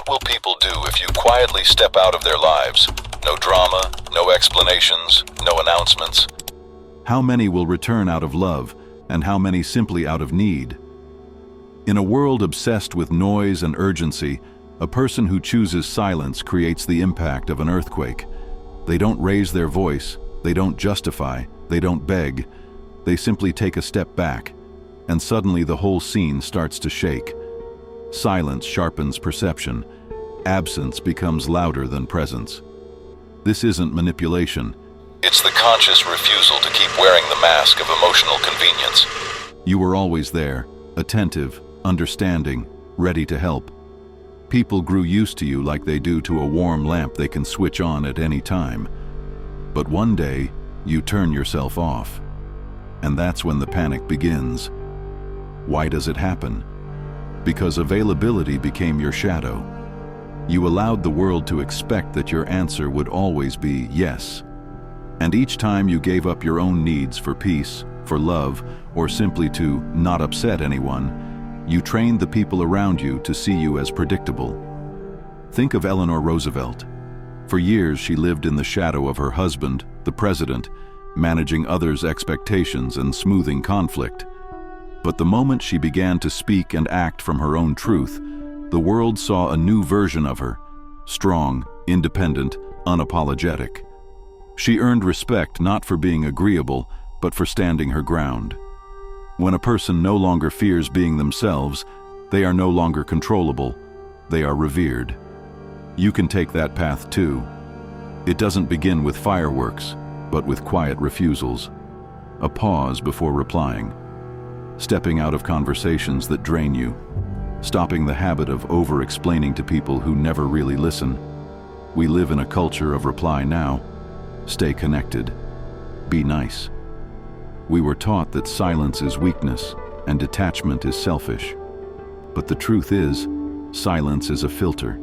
What will people do if you quietly step out of their lives? No drama, no explanations, no announcements. How many will return out of love, and how many simply out of need? In a world obsessed with noise and urgency, a person who chooses silence creates the impact of an earthquake. They don't raise their voice, they don't justify, they don't beg. They simply take a step back, and suddenly the whole scene starts to shake. Silence sharpens perception. Absence becomes louder than presence. This isn't manipulation. It's the conscious refusal to keep wearing the mask of emotional convenience. You were always there, attentive, understanding, ready to help. People grew used to you like they do to a warm lamp they can switch on at any time. But one day, you turn yourself off. And that's when the panic begins. Why does it happen? Because availability became your shadow. You allowed the world to expect that your answer would always be yes. And each time you gave up your own needs for peace, for love, or simply to not upset anyone, you trained the people around you to see you as predictable. Think of Eleanor Roosevelt. For years she lived in the shadow of her husband, the president, managing others' expectations and smoothing conflict. But the moment she began to speak and act from her own truth, the world saw a new version of her, strong, independent, unapologetic. She earned respect not for being agreeable, but for standing her ground. When a person no longer fears being themselves, they are no longer controllable, they are revered. You can take that path too. It doesn't begin with fireworks, but with quiet refusals. A pause before replying. Stepping out of conversations that drain you. Stopping the habit of over-explaining to people who never really listen. We live in a culture of reply now. Stay connected. Be nice. We were taught that silence is weakness and detachment is selfish. But the truth is, silence is a filter.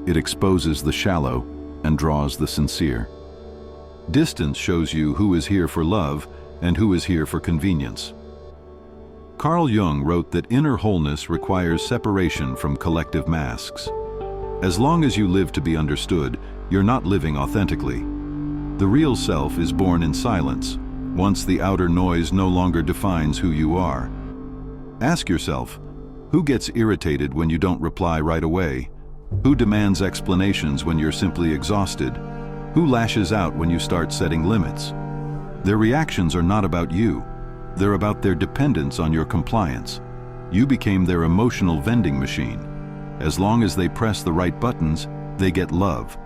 It exposes the shallow and draws the sincere. Distance shows you who is here for love and who is here for convenience. Carl Jung wrote that inner wholeness requires separation from collective masks. As long as you live to be understood, you're not living authentically. The real self is born in silence, once the outer noise no longer defines who you are. Ask yourself, who gets irritated when you don't reply right away? Who demands explanations when you're simply exhausted? Who lashes out when you start setting limits? Their reactions are not about you. They're about their dependence on your compliance. You became their emotional vending machine. As long as they press the right buttons, they get love.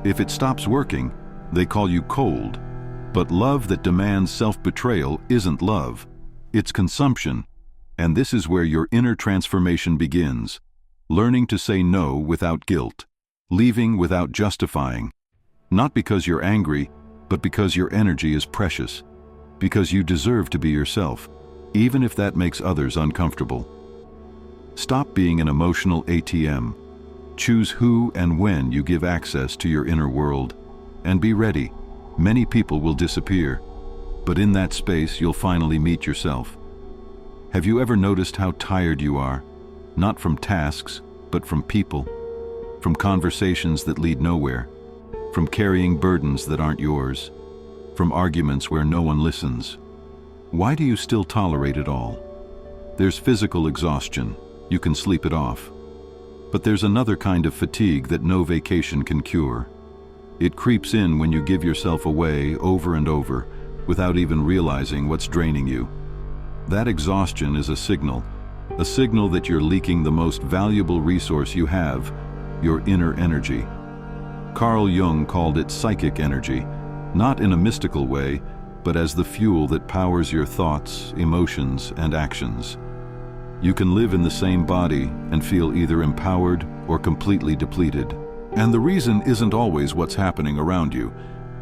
If it stops working, they call you cold. But love that demands self-betrayal isn't love. It's consumption. And this is where your inner transformation begins. Learning to say no without guilt. Leaving without justifying. Not because you're angry, but because your energy is precious. Because you deserve to be yourself, even if that makes others uncomfortable. Stop being an emotional ATM. Choose who and when you give access to your inner world. And be ready. Many people will disappear, but in that space you'll finally meet yourself. Have you ever noticed how tired you are? Not from tasks, but from people. From conversations that lead nowhere. From carrying burdens that aren't yours. From arguments where no one listens. Why do you still tolerate it all? There's physical exhaustion. You can sleep it off. But there's another kind of fatigue that no vacation can cure. It creeps in when you give yourself away over and over without even realizing what's draining you. That exhaustion is a signal that you're leaking the most valuable resource you have, your inner energy. Carl Jung called it psychic energy, not in a mystical way, but as the fuel that powers your thoughts, emotions, and actions. You can live in the same body and feel either empowered or completely depleted. And the reason isn't always what's happening around you.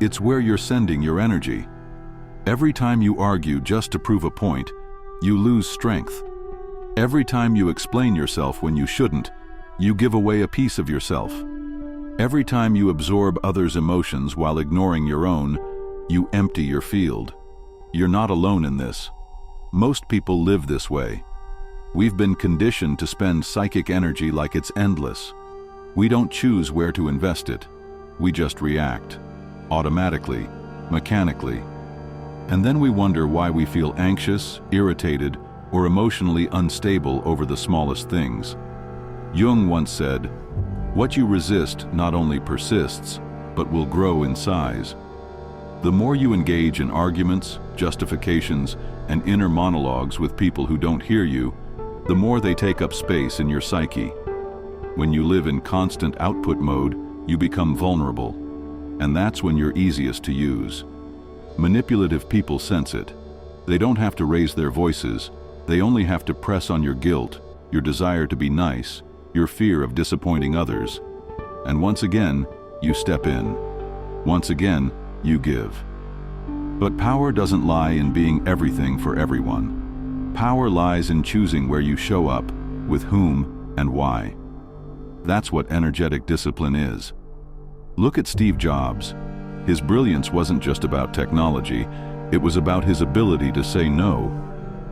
It's where you're sending your energy. Every time you argue just to prove a point, you lose strength. Every time you explain yourself when you shouldn't, you give away a piece of yourself. Every time you absorb others' emotions while ignoring your own, you empty your field. You're not alone in this. Most people live this way. We've been conditioned to spend psychic energy like it's endless. We don't choose where to invest it. We just react, automatically, mechanically. And then we wonder why we feel anxious, irritated, or emotionally unstable over the smallest things. Jung once said, "What you resist not only persists, but will grow in size." The more you engage in arguments, justifications, and inner monologues with people who don't hear you, the more they take up space in your psyche. When you live in constant output mode, you become vulnerable, and that's when you're easiest to use. Manipulative people sense it. They don't have to raise their voices, they only have to press on your guilt, your desire to be nice, your fear of disappointing others. And once again, you step in. Once again, you give. But power doesn't lie in being everything for everyone. Power lies in choosing where you show up, with whom, and why. That's what energetic discipline is. Look at Steve Jobs. His brilliance wasn't just about technology, it was about his ability to say no.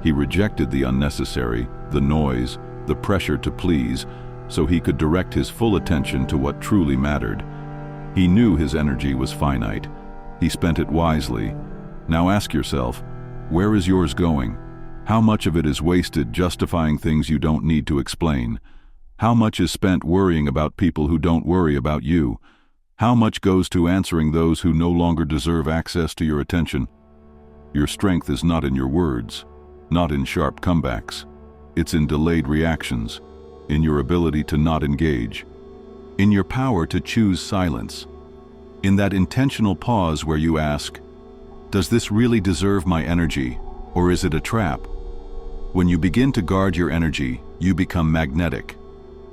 He rejected the unnecessary, the noise, the pressure to please, so he could direct his full attention to what truly mattered. He knew his energy was finite. He spent it wisely. Now ask yourself, where is yours going? How much of it is wasted justifying things you don't need to explain? How much is spent worrying about people who don't worry about you? How much goes to answering those who no longer deserve access to your attention? Your strength is not in your words, not in sharp comebacks. It's in delayed reactions, in your ability to not engage, in your power to choose silence, in that intentional pause where you ask, does this really deserve my energy, or is it a trap? When you begin to guard your energy, you become magnetic,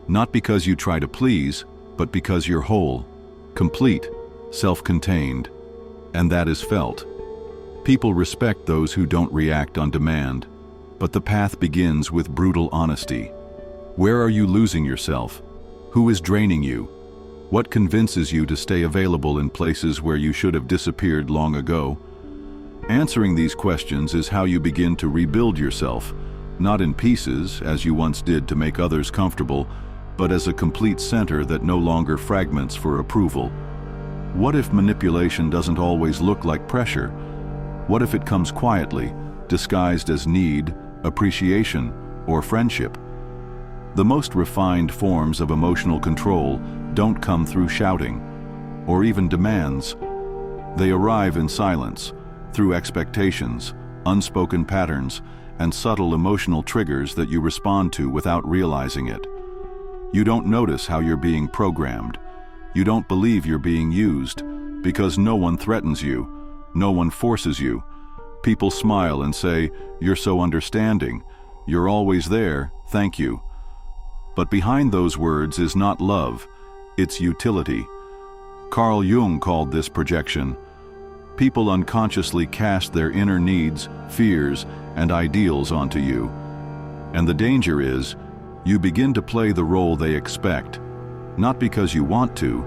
not because you try to please, but because you're whole, complete, self-contained, and that is felt. People respect those who don't react on demand, but the path begins with brutal honesty. Where are you losing yourself? Who is draining you? What convinces you to stay available in places where you should have disappeared long ago? Answering these questions is how you begin to rebuild yourself, not in pieces, as you once did to make others comfortable, but as a complete center that no longer fragments for approval. What if manipulation doesn't always look like pressure? What if it comes quietly, disguised as need, appreciation, or friendship? The most refined forms of emotional control don't come through shouting, or even demands. They arrive in silence, through expectations, unspoken patterns, and subtle emotional triggers that you respond to without realizing it. You don't notice how you're being programmed. You don't believe you're being used, because no one threatens you, no one forces you. People smile and say, "You're so understanding. You're always there, thank you." But behind those words is not love, it's utility. Carl Jung called this projection. People unconsciously cast their inner needs, fears, and ideals onto you. And the danger is, you begin to play the role they expect, not because you want to,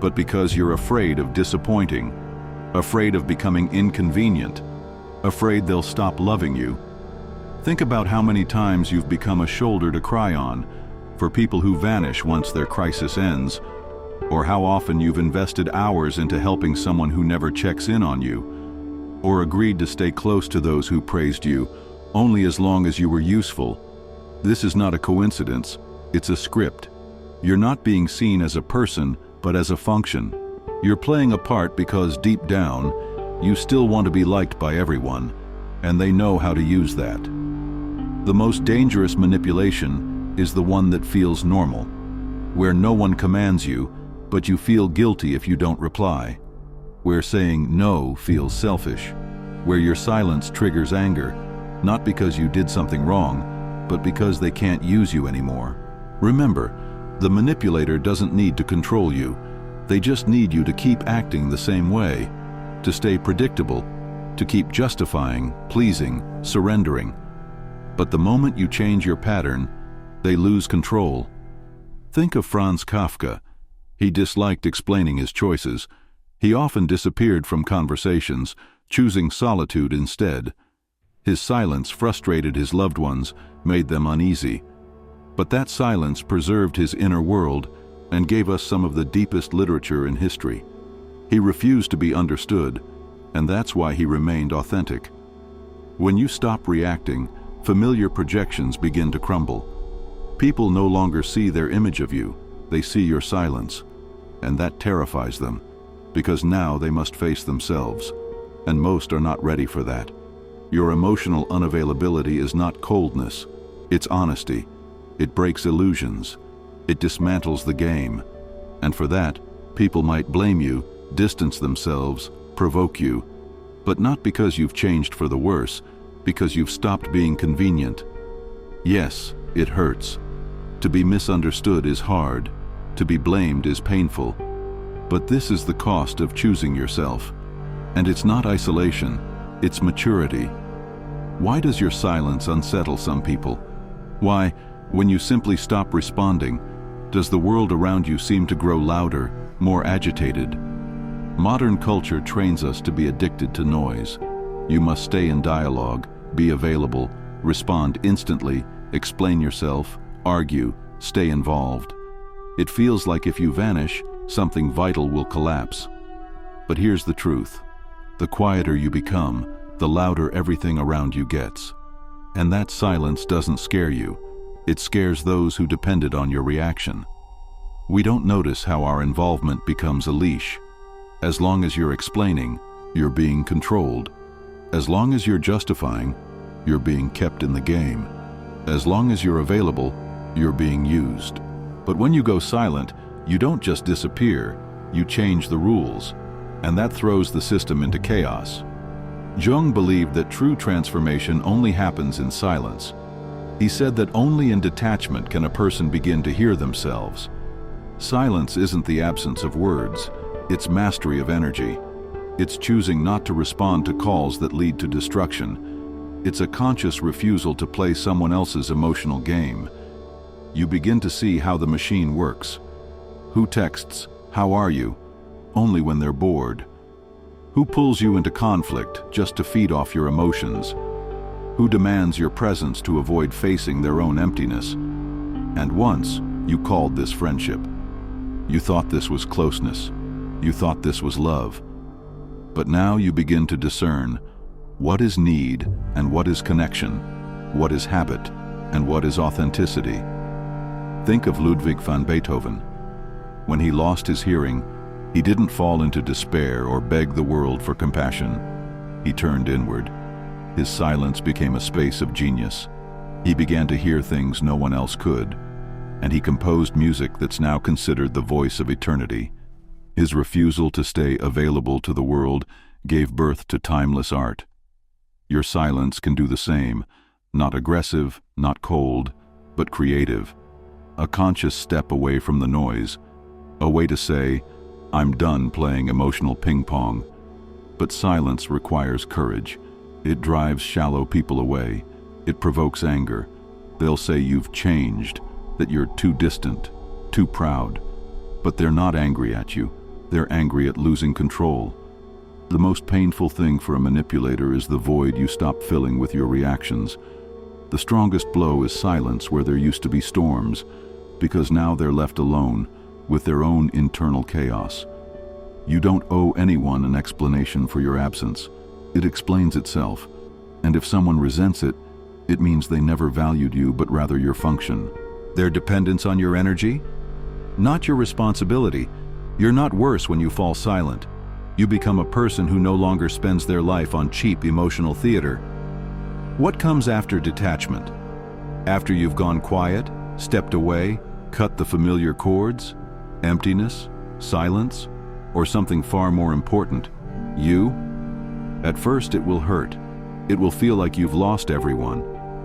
but because you're afraid of disappointing, afraid of becoming inconvenient, afraid they'll stop loving you. Think about how many times you've become a shoulder to cry on for people who vanish once their crisis ends, or how often you've invested hours into helping someone who never checks in on you, or agreed to stay close to those who praised you only as long as you were useful. This is not a coincidence, it's a script. You're not being seen as a person, but as a function. You're playing a part because deep down, you still want to be liked by everyone, and they know how to use that. The most dangerous manipulation is the one that feels normal, where no one commands you, but you feel guilty if you don't reply, where saying no feels selfish, where your silence triggers anger, not because you did something wrong, but because they can't use you anymore. Remember, the manipulator doesn't need to control you. They just need you to keep acting the same way, to stay predictable, to keep justifying, pleasing, surrendering. But the moment you change your pattern, they lose control. Think of Franz Kafka. He disliked explaining his choices. He often disappeared from conversations, choosing solitude instead. His silence frustrated his loved ones, made them uneasy. But that silence preserved his inner world, and gave us some of the deepest literature in history. He refused to be understood, and that's why he remained authentic. When you stop reacting, familiar projections begin to crumble. People no longer see their image of you, they see your silence. And that terrifies them, because now they must face themselves, and most are not ready for that. Your emotional unavailability is not coldness, it's honesty. It breaks illusions. It dismantles the game. And for that, people might blame you, distance themselves, provoke you, but not because you've changed for the worse, because you've stopped being convenient. Yes, it hurts. To be misunderstood is hard. To be blamed is painful. But this is the cost of choosing yourself. And it's not isolation, it's maturity. Why does your silence unsettle some people? Why, when you simply stop responding, does the world around you seem to grow louder, more agitated? Modern culture trains us to be addicted to noise. You must stay in dialogue, be available, respond instantly, explain yourself, argue, stay involved. It feels like if you vanish, something vital will collapse. But here's the truth. The quieter you become, the louder everything around you gets. And that silence doesn't scare you. It scares those who depended on your reaction. We don't notice how our involvement becomes a leash. As long as you're explaining, you're being controlled. As long as you're justifying, you're being kept in the game. As long as you're available, you're being used. But when you go silent, you don't just disappear, you change the rules, and that throws the system into chaos. Jung believed that true transformation only happens in silence. He said that only in detachment can a person begin to hear themselves. Silence isn't the absence of words, it's mastery of energy. It's choosing not to respond to calls that lead to destruction. It's a conscious refusal to play someone else's emotional game. You begin to see how the machine works. Who texts, "How are you?" only when they're bored? Who pulls you into conflict just to feed off your emotions? Who demands your presence to avoid facing their own emptiness? And once, you called this friendship. You thought this was closeness. You thought this was love. But now you begin to discern what is need and what is connection, what is habit and what is authenticity. Think of Ludwig van Beethoven. When he lost his hearing, he didn't fall into despair or beg the world for compassion. He turned inward. His silence became a space of genius. He began to hear things no one else could, and he composed music that's now considered the voice of eternity. His refusal to stay available to the world gave birth to timeless art. Your silence can do the same, not aggressive, not cold, but creative. A conscious step away from the noise, a way to say, "I'm done playing emotional ping pong." But silence requires courage. It drives shallow people away. It provokes anger. They'll say you've changed, that you're too distant, too proud. But they're not angry at you. They're angry at losing control. The most painful thing for a manipulator is the void you stop filling with your reactions. The strongest blow is silence where there used to be storms, because now they're left alone with their own internal chaos. You don't owe anyone an explanation for your absence. It explains itself. And if someone resents it, it means they never valued you but rather your function. Their dependence on your energy? Not your responsibility. You're not worse when you fall silent. You become a person who no longer spends their life on cheap emotional theater. What comes after detachment? After you've gone quiet, stepped away, cut the familiar cords? Emptiness? Silence? Or something far more important? You? At first it will hurt. It will feel like you've lost everyone,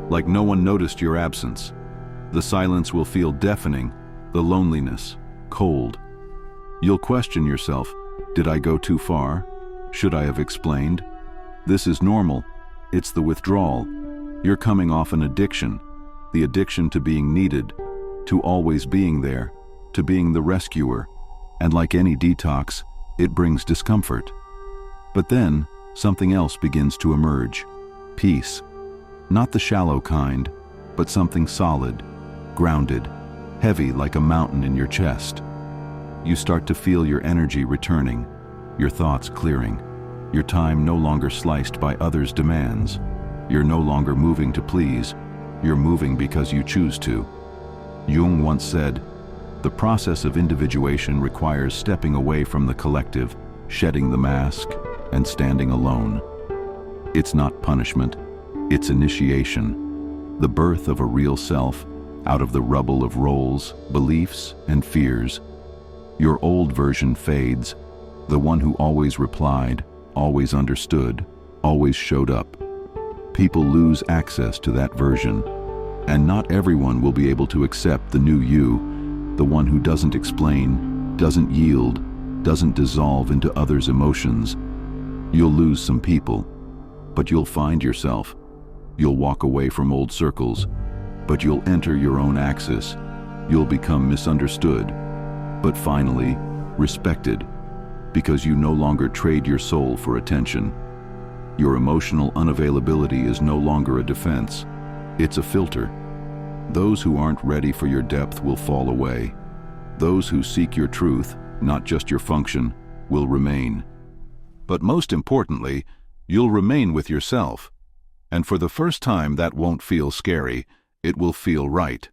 like no one noticed your absence. The silence will feel deafening, the loneliness, cold. You'll question yourself, did I go too far? Should I have explained? This is normal. It's the withdrawal. You're coming off an addiction, the addiction to being needed, to always being there, to being the rescuer. And like any detox, it brings discomfort. But then, something else begins to emerge. Peace. Not the shallow kind, but something solid, grounded, heavy like a mountain in your chest. You start to feel your energy returning, your thoughts clearing, your time no longer sliced by others' demands. You're no longer moving to please, you're moving because you choose to. Jung once said, "The process of individuation requires stepping away from the collective, shedding the mask, and standing alone." It's not punishment, it's initiation, the birth of a real self out of the rubble of roles, beliefs, and fears. Your old version fades, the one who always replied, always understood, always showed up. People lose access to that version, and not everyone will be able to accept the new you, the one who doesn't explain, doesn't yield, doesn't dissolve into others' emotions. You'll lose some people, but you'll find yourself. You'll walk away from old circles, but you'll enter your own axis. You'll become misunderstood, but finally respected, because you no longer trade your soul for attention. Your emotional unavailability is no longer a defense, it's a filter. Those who aren't ready for your depth will fall away. Those who seek your truth, not just your function, will remain. But most importantly, you'll remain with yourself. And for the first time, that won't feel scary, it will feel right.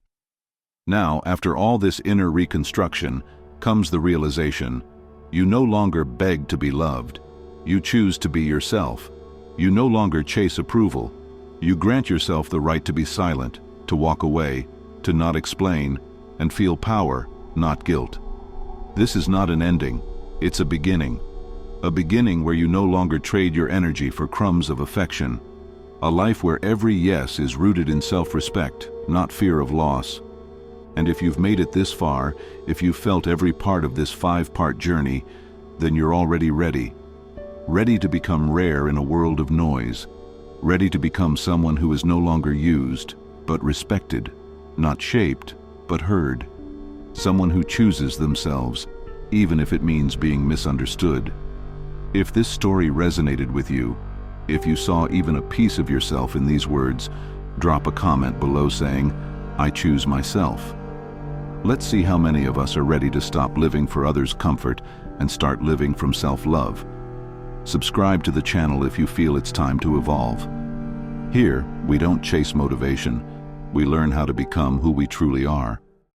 Now, after all this inner reconstruction, comes the realization: you no longer beg to be loved. You choose to be yourself. You no longer chase approval. You grant yourself the right to be silent, to walk away, to not explain, and feel power, not guilt. This is not an ending, it's a beginning. A beginning where you no longer trade your energy for crumbs of affection. A life where every yes is rooted in self-respect, not fear of loss. And if you've made it this far, if you've felt every part of this 5-part journey, then you're already ready. Ready to become rare in a world of noise. Ready to become someone who is no longer used, but respected. Not shaped, but heard. Someone who chooses themselves, even if it means being misunderstood. If this story resonated with you, if you saw even a piece of yourself in these words, drop a comment below saying, "I choose myself." Let's see how many of us are ready to stop living for others' comfort and start living from self-love. Subscribe to the channel if you feel it's time to evolve. Here, we don't chase motivation. We learn how to become who we truly are.